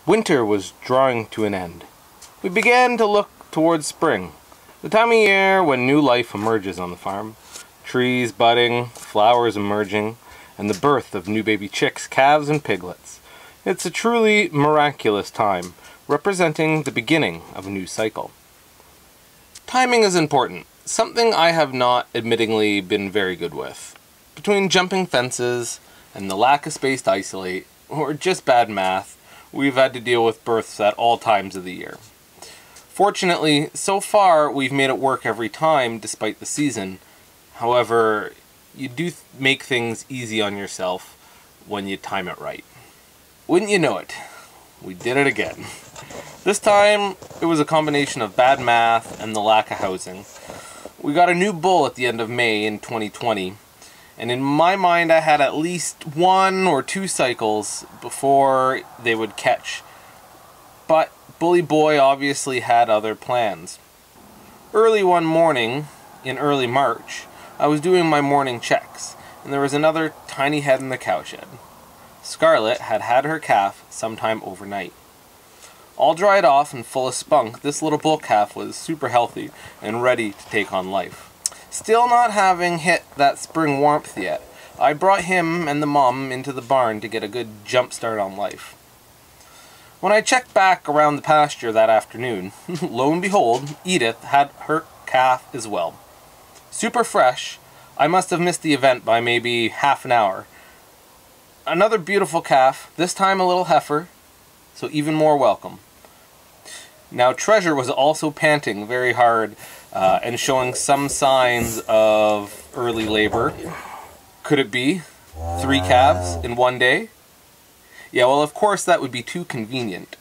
Winter was drawing to an end. We began to look towards spring, the time of year when new life emerges on the farm. Trees budding, flowers emerging, and the birth of new baby chicks, calves, and piglets. It's a truly miraculous time, representing the beginning of a new cycle. Timing is important, something I have not admittingly been very good with. Between jumping fences and the lack of space to isolate, or just bad math, we've had to deal with births at all times of the year. Fortunately, so far we've made it work every time despite the season. However, you do make things easy on yourself when you time it right. Wouldn't you know it, we did it again. This time it was a combination of bad math and the lack of housing. We got a new bull at the end of May in 2020. And in my mind, I had at least 1 or 2 cycles before they would catch. But Bully Boy obviously had other plans. Early one morning, in early March, I was doing my morning checks, and there was another tiny head in the cowshed. Scarlet had had her calf sometime overnight. All dried off and full of spunk, this little bull calf was super healthy and ready to take on life. Still not having hit that spring warmth yet, I brought him and the mom into the barn to get a good jump start on life. When I checked back around the pasture that afternoon, lo and behold, Edith had her calf as well. Super fresh, I must have missed the event by maybe half an hour. Another beautiful calf, this time a little heifer, so even more welcome. Now Treasure was also panting very hard and showing some signs of early labor. Could it be 3 calves in one day? Yeah, well, of course that would be too convenient.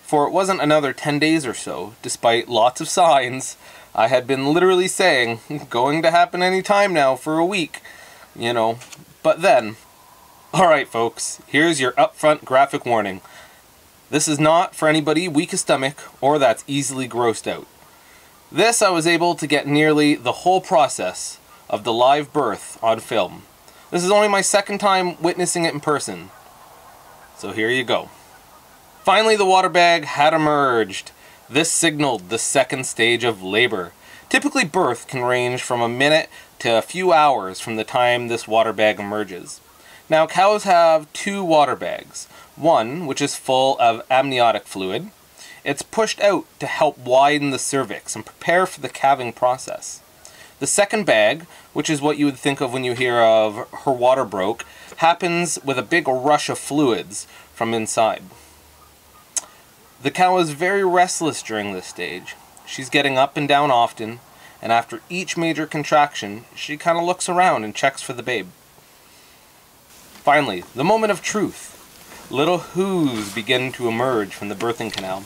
For it wasn't another 10 days or so, despite lots of signs. I had been literally saying, going to happen any time now for a week, you know. But then, alright folks, here's your upfront graphic warning. This is not for anybody weak of stomach or that's easily grossed out. This I was able to get nearly the whole process of the live birth on film. This is only my second time witnessing it in person. So here you go. Finally the water bag had emerged. This signaled the second stage of labor. Typically birth can range from a minute to a few hours from the time this water bag emerges. Now cows have 2 water bags. One, which is full of amniotic fluid. It's pushed out to help widen the cervix and prepare for the calving process. The second bag, which is what you would think of when you hear of her water broke, happens with a big rush of fluids from inside. The cow is very restless during this stage. She's getting up and down often, and after each major contraction, she kind of looks around and checks for the babe. Finally, the moment of truth. Little hooves begin to emerge from the birthing canal.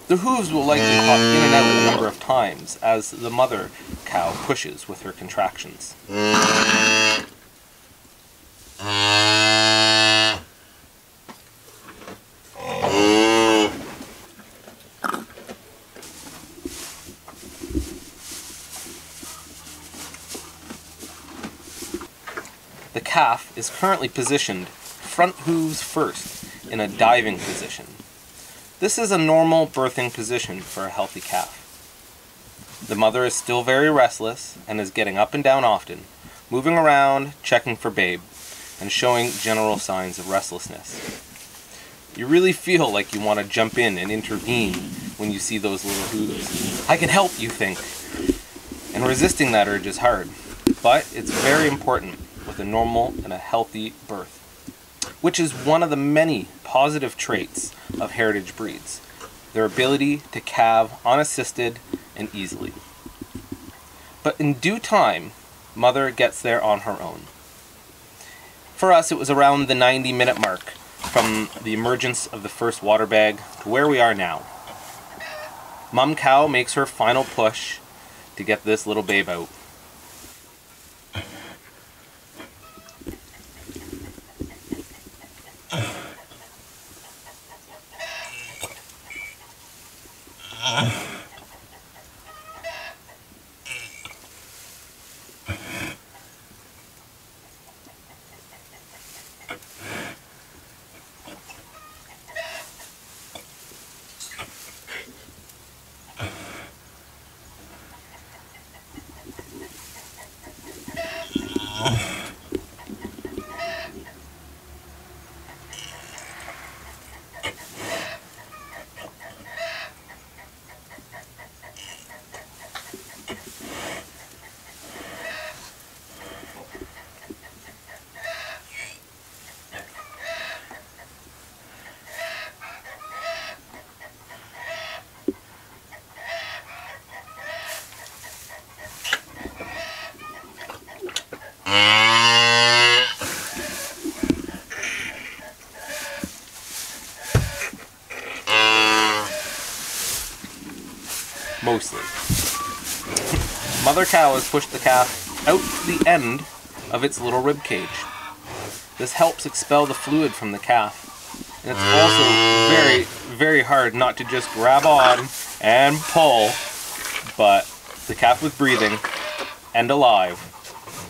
The hooves will likely pop in and out a number of times as the mother cow pushes with her contractions. The calf is currently positioned front hooves first in a diving position. This is a normal birthing position for a healthy calf. The mother is still very restless and is getting up and down often, moving around, checking for babe, and showing general signs of restlessness. You really feel like you want to jump in and intervene when you see those little hooves. I can help, you think. And resisting that urge is hard, but it's very important with a normal and a healthy birth, which is one of the many positive traits of heritage breeds, their ability to calve unassisted and easily. But in due time, mother gets there on her own. For us, it was around the 90-minute mark from the emergence of the first water bag to where we are now. Mom cow makes her final push to get this little babe out. Mostly. Mother cow has pushed the calf out to the end of its little rib cage. This helps expel the fluid from the calf. And it's also very, very hard not to just grab on and pull, but the calf was breathing and alive.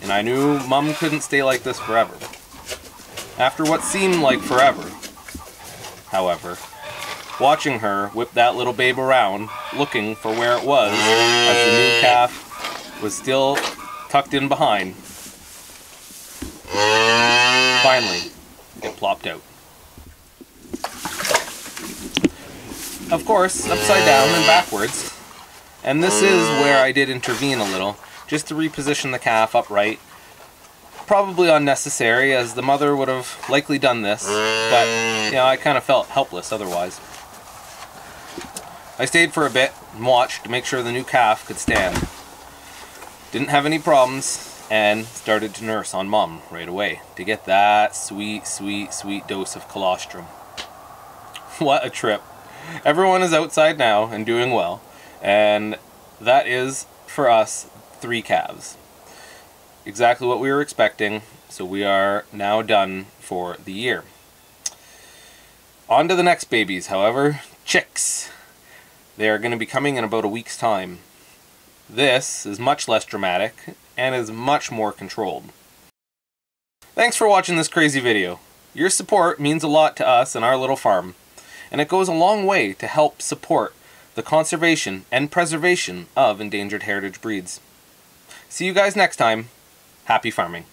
And I knew Mum couldn't stay like this forever. After what seemed like forever, however, watching her whip that little babe around, looking for where it was, as the new calf was still tucked in behind, finally, it plopped out. Of course, upside down and backwards, and this is where I did intervene a little, just to reposition the calf upright. Probably unnecessary, as the mother would have likely done this, but, you know, I kind of felt helpless otherwise. I stayed for a bit and watched to make sure the new calf could stand. Didn't have any problems, and started to nurse on Mum right away to get that sweet, sweet, sweet dose of colostrum. What a trip. Everyone is outside now and doing well, and that is, for us, 3 calves. Exactly what we were expecting, so we are now done for the year. On to the next babies, however, chicks. They are going to be coming in about a week's time. This is much less dramatic and is much more controlled. Thanks for watching this crazy video. Your support means a lot to us and our little farm, and it goes a long way to help support the conservation and preservation of endangered heritage breeds. See you guys next time. Happy farming.